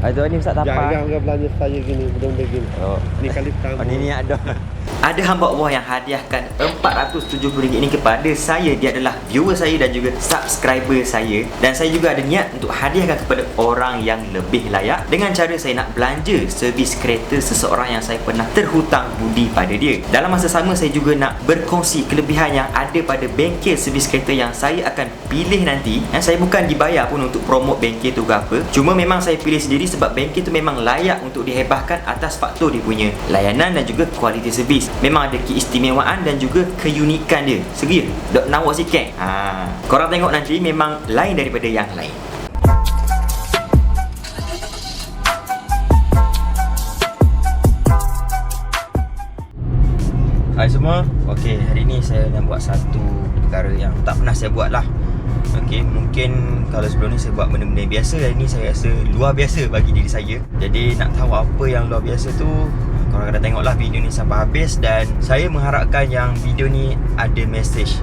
Itu ni Ustaz tapak. Jangan belanja saya gini, belum begini. Oh. Ni kali pertama. Oh, ni ada. Ada hamba Allah yang hadiahkan RM470 ini kepada saya. Dia adalah viewer saya dan juga subscriber saya. Dan saya juga ada niat untuk hadiahkan kepada orang yang lebih layak dengan cara saya nak belanja servis kereta seseorang yang saya pernah terhutang budi pada dia. Dalam masa sama saya juga nak berkongsi kelebihan yang ada pada bengkel servis kereta yang saya akan pilih nanti. Saya bukan dibayar pun untuk promote bengkel tu ke apa. Cuma memang saya pilih sendiri sebab bengkel tu memang layak untuk dihebahkan atas faktor dia punya layanan dan juga kualiti servis. Memang ada keistimewaan dan juga keunikan dia. Seria, dok nawak sikit. Korang tengok nanti memang lain daripada yang lain. Hai semua. Okey, hari ni saya nak buat satu perkara yang tak pernah saya buat lah. Okey, mungkin kalau sebelum ni saya buat benda-benda yang biasa, hari ni saya rasa luar biasa bagi diri saya. Jadi nak tahu apa yang luar biasa tu, korang kena tengoklah video ni sampai habis. Dan saya mengharapkan yang video ni ada mesej,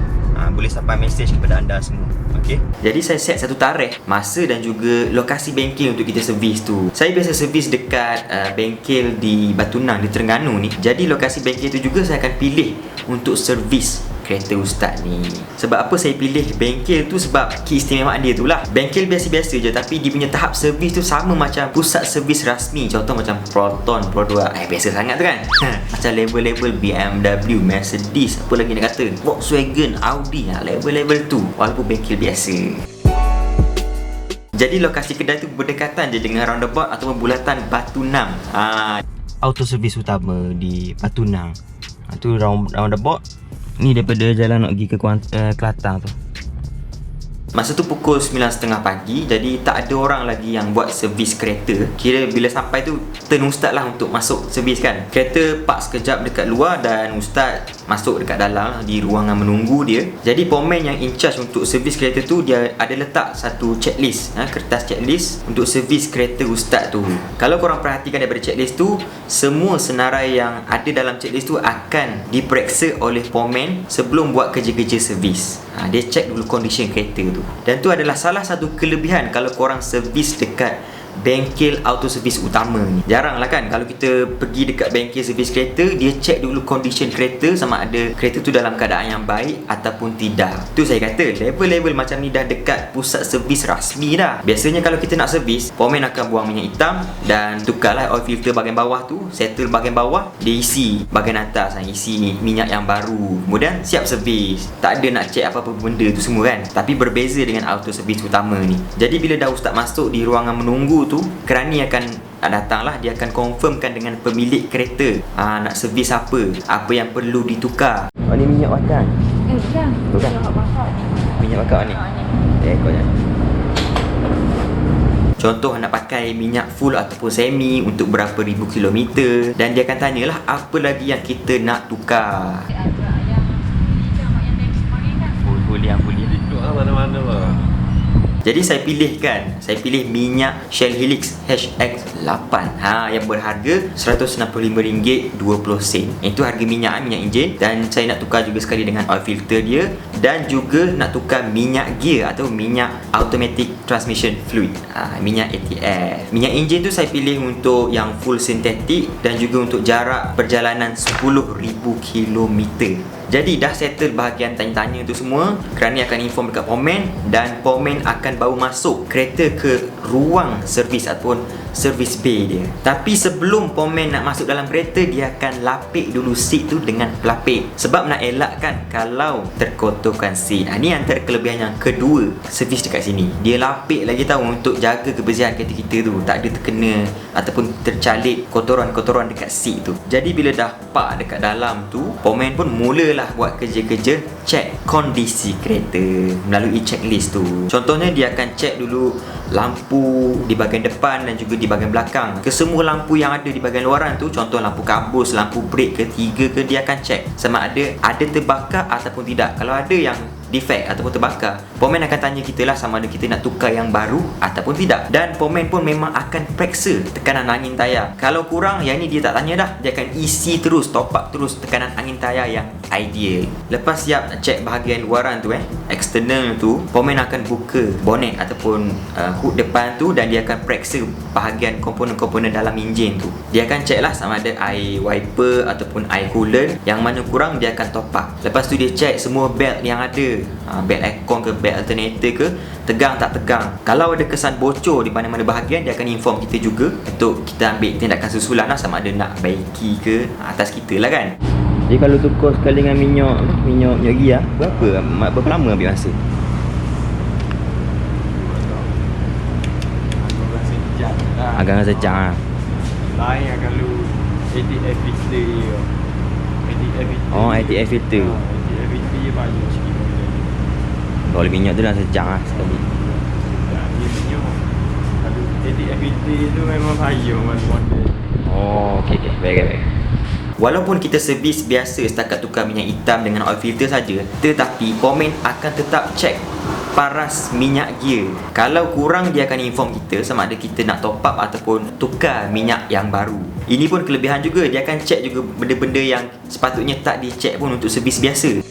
boleh sampai mesej kepada anda semua. Okay. Jadi saya set satu tarikh, masa dan juga lokasi bengkel untuk kita servis tu. Saya biasa servis dekat bengkel di Batu Nang, di Terengganu ni. Jadi lokasi bengkel tu juga saya akan pilih untuk servis kereta Ustaz ni. Sebab apa saya pilih bengkel tu? Sebab keistimewaan dia tu lah. Bengkel biasa-biasa je tapi dia punya tahap servis tu sama macam pusat servis rasmi. Contoh macam Proton, Pro 2. Biasa sangat tu kan. Macam level-level BMW, Mercedes, apa lagi nak kata, Volkswagen, Audi, level-level tu. Walaupun bengkel biasa. Jadi lokasi kedai tu berdekatan je dengan roundabout ataupun bulatan Batu Nang. Auto servis utama di Batu Nang. Tu roundabout. Ni daripada jalan nak pergi ke Kelantan tu. Masa tu pukul 9.30 pagi. Jadi tak ada orang lagi yang buat servis kereta. Kira bila sampai tu turn Ustaz lah untuk masuk servis kan. Kereta park sekejap dekat luar dan Ustaz masuk dekat dalam di ruangan menunggu dia. Jadi pomen yang in charge untuk servis kereta tu, dia ada letak satu checklist, kertas checklist untuk servis kereta Ustaz tu. Kalau korang perhatikan daripada checklist tu, semua senarai yang ada dalam checklist tu akan diperiksa oleh pomen sebelum buat kerja-kerja servis. Dia check dulu condition kereta tu. Dan tu adalah salah satu kelebihan kalau korang servis dekat bengkel auto servis utama ni. Jarang lah kan kalau kita pergi dekat bengkel servis kereta, dia check dulu condition kereta sama ada kereta tu dalam keadaan yang baik ataupun tidak. Tu saya kata level-level macam ni dah dekat pusat servis rasmi dah. Biasanya kalau kita nak servis, pomen akan buang minyak hitam dan tukarlah oil filter bahagian bawah tu, settle bahagian bawah, dia isi bahagian atas, isi minyak yang baru. Kemudian siap servis. Tak ada nak check apa-apa benda tu semua kan. Tapi berbeza dengan auto servis utama ni. Jadi bila dah Ustaz masuk di ruangan menunggu tu, kerani akan datang lah. Dia akan confirmkan dengan pemilik kereta nak servis apa yang perlu ditukar. Oh ni minyak bakar. Bukan. Bukan. Minyak bakar ni. Kau jangan. Contoh nak pakai minyak full ataupun semi untuk berapa ribu kilometer. Dan dia akan tanyalah apa lagi yang kita nak tukar. Full yang Duduk lah mana-mana lah. Jadi saya pilih minyak Shell Helix HX8 yang berharga RM165.20. Itu harga minyak enjin. Dan saya nak tukar juga sekali dengan oil filter dia. Dan juga nak tukar minyak gear atau minyak automatic transmission fluid, minyak ATF. Minyak enjin tu saya pilih untuk yang full sintetik dan juga untuk jarak perjalanan 10,000 km. Jadi dah settle bahagian tanya-tanya tu semua, kerana akan inform dekat pomen dan pomen akan bawa masuk kereta ke ruang servis ataupun servis bay dia. Tapi sebelum pomen nak masuk dalam kereta, dia akan lapik dulu seat tu dengan pelapik. Sebab nak elakkan kalau terkotorkan seat. Ni antara kelebihan yang kedua servis dekat sini. Dia lapik lagi tahu untuk jaga kebersihan kereta kita tu, tak ada terkena ataupun tercalik kotoran-kotoran dekat seat tu. Jadi bila dah park dekat dalam tu, pomen pun mulalah buat kerja-kerja check kondisi kereta melalui checklist tu. Contohnya dia akan check dulu lampu di bahagian depan dan juga di bahagian belakang. Kesemua lampu yang ada di bahagian luaran tu, contoh lampu kabus, lampu brek ketiga ke, dia akan check sama ada terbakar ataupun tidak. Kalau ada yang defect ataupun terbakar, Pomen akan tanya kita lah sama ada kita nak tukar yang baru ataupun tidak. Dan Pomen pun memang akan periksa tekanan angin tayar. Kalau kurang, yang ni dia tak tanya dah, dia akan isi terus, top up terus tekanan angin tayar yang ideal. Lepas siap cek bahagian luaran tu eksternal tu, Pomen akan buka bonnet ataupun hood depan tu dan dia akan periksa bahagian komponen-komponen dalam enjin tu. Dia akan cek lah sama ada air wiper ataupun air coolant, yang mana kurang dia akan top up. Lepas tu dia cek semua belt yang ada, belt aircon ke belt alternator ke, tegang tak tegang. Kalau ada kesan bocor di mana-mana bahagian, dia akan inform kita juga untuk kita ambil tindakan susulan lah, sama ada nak baiki ke, atas kita lah kan. Jadi kalau tukar sekali dengan minyak gia, berapa lama ambil masa? Agak sejam lah. Lain lah kalau ATF filter dia. ATF filter. Oh, ATF filter. ATF filter dia banyak sikit. Kalau minyak tu dah sejam lah sekali. Dia minyak. Kalau ATF filter tu memang bahaya model. Oh, okey. Baik. Walaupun kita servis biasa setakat tukar minyak hitam dengan oil filter saja, tetapi Pomen akan tetap cek paras minyak gear. Kalau kurang, dia akan inform kita sama ada kita nak top up ataupun tukar minyak yang baru. Ini pun kelebihan juga, dia akan cek juga benda-benda yang sepatutnya tak dicek pun untuk servis biasa.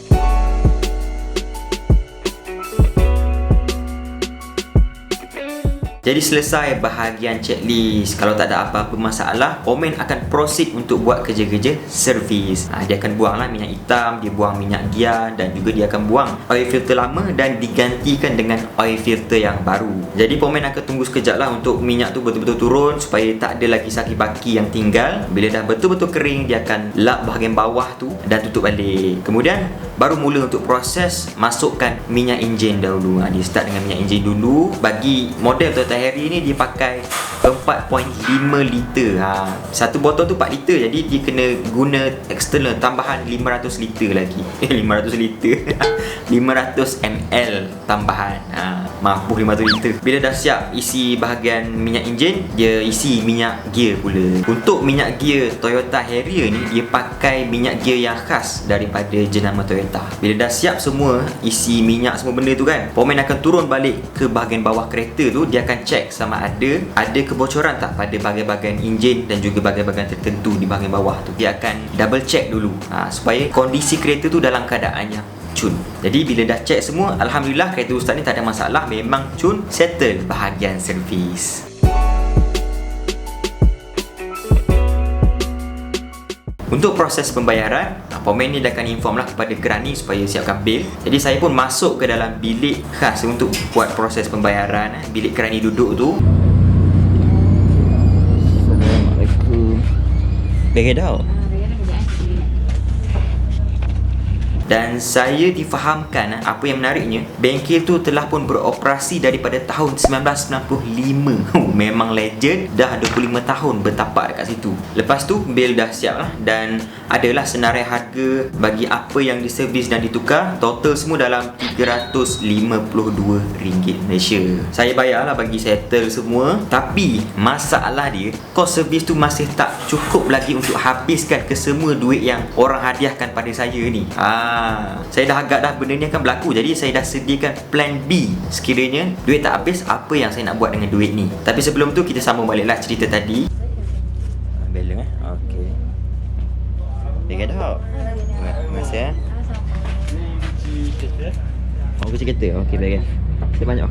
Jadi selesai bahagian checklist. Kalau tak ada apa-apa masalah, Pomen akan proceed untuk buat kerja-kerja servis. Dia akan buang lah minyak hitam, dia buang minyak gear, dan juga dia akan buang oil filter lama dan digantikan dengan oil filter yang baru. Jadi Pomen akan tunggu sekejap lah untuk minyak tu betul-betul turun supaya tak ada lagi saki-baki yang tinggal. Bila dah betul-betul kering, dia akan lap bahagian bawah tu dan tutup balik. Kemudian baru mula untuk proses masukkan minyak enjin dahulu. Dia start dengan minyak enjin dulu. Bagi model Toyota Harrier ni dia pakai 4.5 liter. Satu botol tu 4 liter, jadi dia kena guna eksternal tambahan 500 liter lagi. 500 liter 500 ml tambahan. Mampu 500 liter. Bila dah siap isi bahagian minyak enjin, dia isi minyak gear pula. Untuk minyak gear Toyota Harrier ni, dia pakai minyak gear yang khas daripada jenama Toyota. Bila dah siap semua, isi minyak semua benda tu kan, Pomen akan turun balik ke bahagian bawah kereta tu. Dia akan cek sama ada kebocoran tak pada bahagian-bahagian enjin dan juga bahagian-bahagian tertentu di bahagian bawah tu. Dia akan double check dulu supaya kondisi kereta tu dalam keadaan yang cun. Jadi bila dah cek semua, alhamdulillah kereta Ustaz ni tak ada masalah, memang cun, settle bahagian servis. Untuk proses pembayaran, Pomen ni dah akan inform lah kepada kerani supaya siapkan bil. Jadi saya pun masuk ke dalam bilik khas untuk buat proses pembayaran. Bilik kerani duduk tu. Assalamualaikum. Bagi dah. Dan saya difahamkan apa yang menariknya, bengkel tu telah pun beroperasi daripada tahun 1995. Memang legend, dah 25 tahun bertapak dekat situ. Lepas tu bil dah siap lah, dan adalah senarai harga bagi apa yang diservis dan ditukar. Total semua dalam RM352 Malaysia. Saya bayar lah bagi settle semua. Tapi masalah dia, kos servis tu masih tak cukup lagi untuk habiskan ke semua duit yang orang hadiahkan pada saya ni. Saya dah agak dah benda ni akan berlaku. Jadi saya dah sediakan plan B sekiranya duit tak habis, apa yang saya nak buat dengan duit ni. Tapi sebelum tu kita sambung baliklah cerita tadi. Beleng okey. Bagi dah. Terima kasih Oh, kunci kereta. Okey, baik. Saya banyak.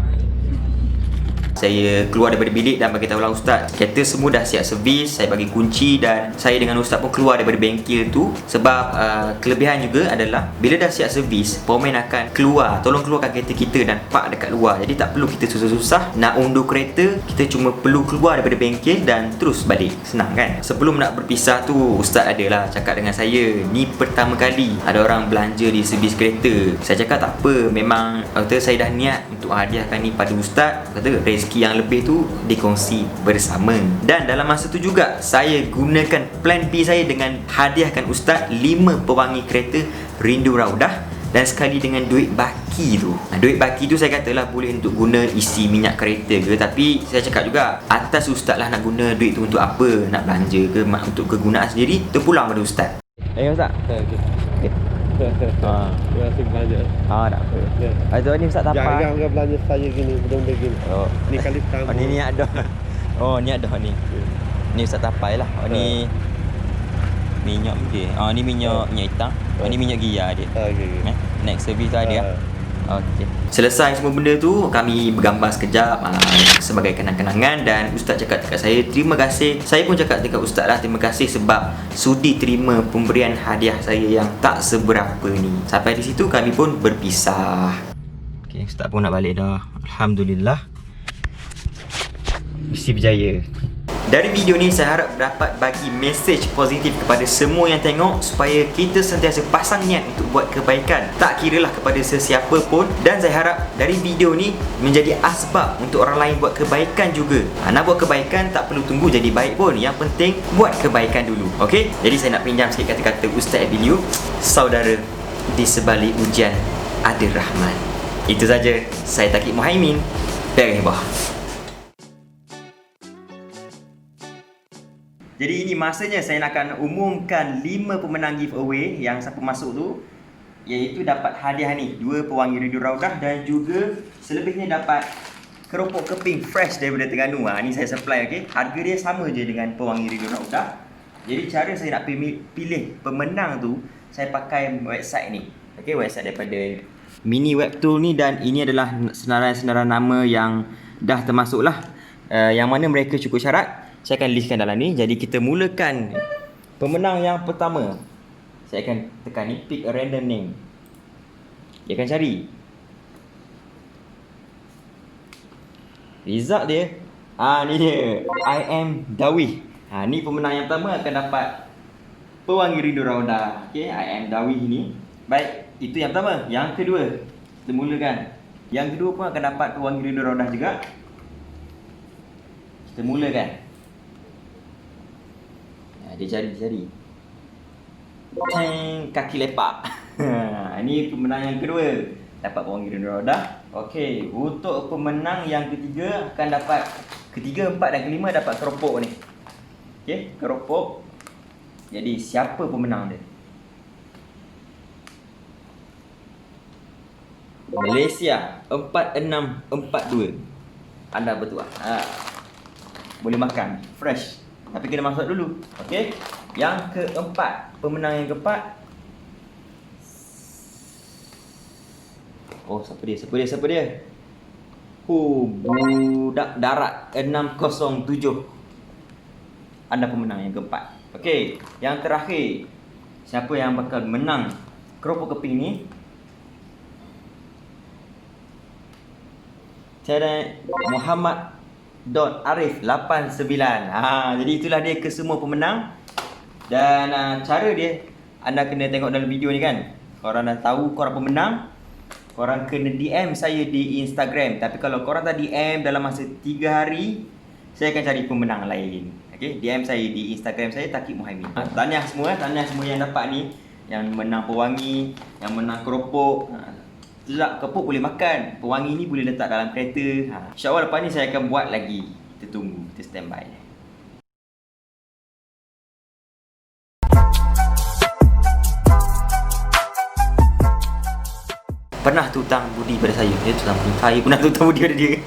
Saya keluar daripada bilik dan bagi tahulah Ustaz, kereta semua dah siap servis. Saya bagi kunci dan saya dengan Ustaz pun keluar daripada bengkel tu. Sebab kelebihan juga adalah bila dah siap servis, Pomen akan keluar, tolong keluarkan kereta kita dan park dekat luar. Jadi tak perlu kita susah-susah nak undur kereta. Kita cuma perlu keluar daripada bengkel dan terus balik. Senang kan? Sebelum nak berpisah tu, Ustaz adalah cakap dengan saya, ni pertama kali ada orang belanja di servis kereta. Saya cakap tak apa, memang kata saya dah niat untuk hadiahkan ni pada Ustaz. Kata rezeki yang lebih tu dikongsi bersama. Dan dalam masa tu juga saya gunakan plan B saya dengan hadiahkan Ustaz 5 pewangi kereta Rindu Raudah, dan sekali dengan duit baki tu. Duit baki tu saya katalah boleh untuk guna isi minyak kereta ke, tapi saya cakap juga atas Ustaz lah nak guna duit tu untuk apa, nak belanja ke, untuk kegunaan sendiri, terpulang pada Ustaz. Ustaz. Okay. Terima kasih belanja. Tak apa. Ya. Itu ni Ustaz tapai. Jarang orang belanja saya gini, belum begini. Oh. Ni kali pertama. Oh ni ada. Oh ni ada ni. Ni Ustaz tapai lah. Oh ni minyak dia. Ni minyak hitam. Ni minyak gia dia. Okey. Next service tu ada. Okey. Selesai semua benda tu, kami bergambar sekejap sebagai kenang-kenangan dan Ustaz cakap dekat saya terima kasih. Saya pun cakap dekat Ustaz lah terima kasih sebab sudi terima pemberian hadiah saya yang tak seberapa ni. Sampai di situ kami pun berpisah. Okey, Ustaz pun nak balik dah. Alhamdulillah. Misi berjaya. Dari video ni saya harap dapat bagi mesej positif kepada semua yang tengok supaya kita sentiasa pasang niat untuk buat kebaikan, tak kiralah kepada sesiapa pun. Dan saya harap dari video ni menjadi asbab untuk orang lain buat kebaikan juga. Nak buat kebaikan tak perlu tunggu jadi baik pun, yang penting buat kebaikan dulu. Okey, jadi saya nak pinjam sikit kata-kata Ustaz Abilio, saudara di sebalik ujian ada rahmat. Itu saja, saya Taqib Muhaimin dari Hebah. Jadi ini masanya saya nak akan umumkan 5 pemenang giveaway yang siapa masuk tu, iaitu dapat hadiah ni 2 pewangi Ridho Raudah dan juga selebihnya dapat keropok keping fresh daripada Terengganu. Ni saya supply, okey. Harga dia sama je dengan pewangi Ridho Raudah. Jadi cara saya nak pilih pemenang tu, saya pakai website ni. Okey, website daripada Mini Webtool ni, dan ini adalah senarai-senarai nama yang dah termasuk lah. Yang mana mereka cukup syarat. Saya akan listkan dalam ni. Jadi kita mulakan pemenang yang pertama. Saya akan tekan ni, pick a random name. Dia akan cari. Result dia, ni dia, I am Dawih. Ni pemenang yang pertama akan dapat pewangi Ridho Raudah. Okay, I am Dawih ni. Baik, itu yang pertama. Yang kedua, kita mulakan. Yang kedua pun akan dapat pewangi Ridho Raudah juga. Kita mulakan. Dia cari. Kaki lepak. Ini pemenang yang kedua, dapat pewangi Ridho Raudah. Okey, untuk pemenang yang ketiga akan dapat, ketiga, empat dan kelima dapat keropok ni. Okey, keropok. Jadi siapa pemenang dia? Malaysia 4642. Anda betul lah. Boleh makan fresh. Tapi kena masak dulu. Okey. Yang keempat, pemenang yang keempat. Oh, siapa dia? Budak darat 607. Anda pemenang yang keempat. Okey, yang terakhir. Siapa yang bakal menang keropok keping ni? Saya Muhammad Arif 89. Jadi itulah dia kesemua pemenang. Dan cara dia, anda kena tengok dalam video ni kan. Korang dah tahu korang pemenang, korang kena DM saya di Instagram. Tapi kalau korang tak DM dalam masa 3 hari, saya akan cari pemenang lain. Okay, DM saya di Instagram saya, Taqib Muhaimin. Tahniah semua yang dapat ni, yang menang pewangi, yang menang keropok. Keropok boleh makan, pewangi ni boleh letak dalam kereta. InsyaAllah lepas ni saya akan buat lagi. Kita tunggu, kita standby. Pernah tutang budi pada saya. Dia tutang budi. Saya pernah tutang budi pada dia.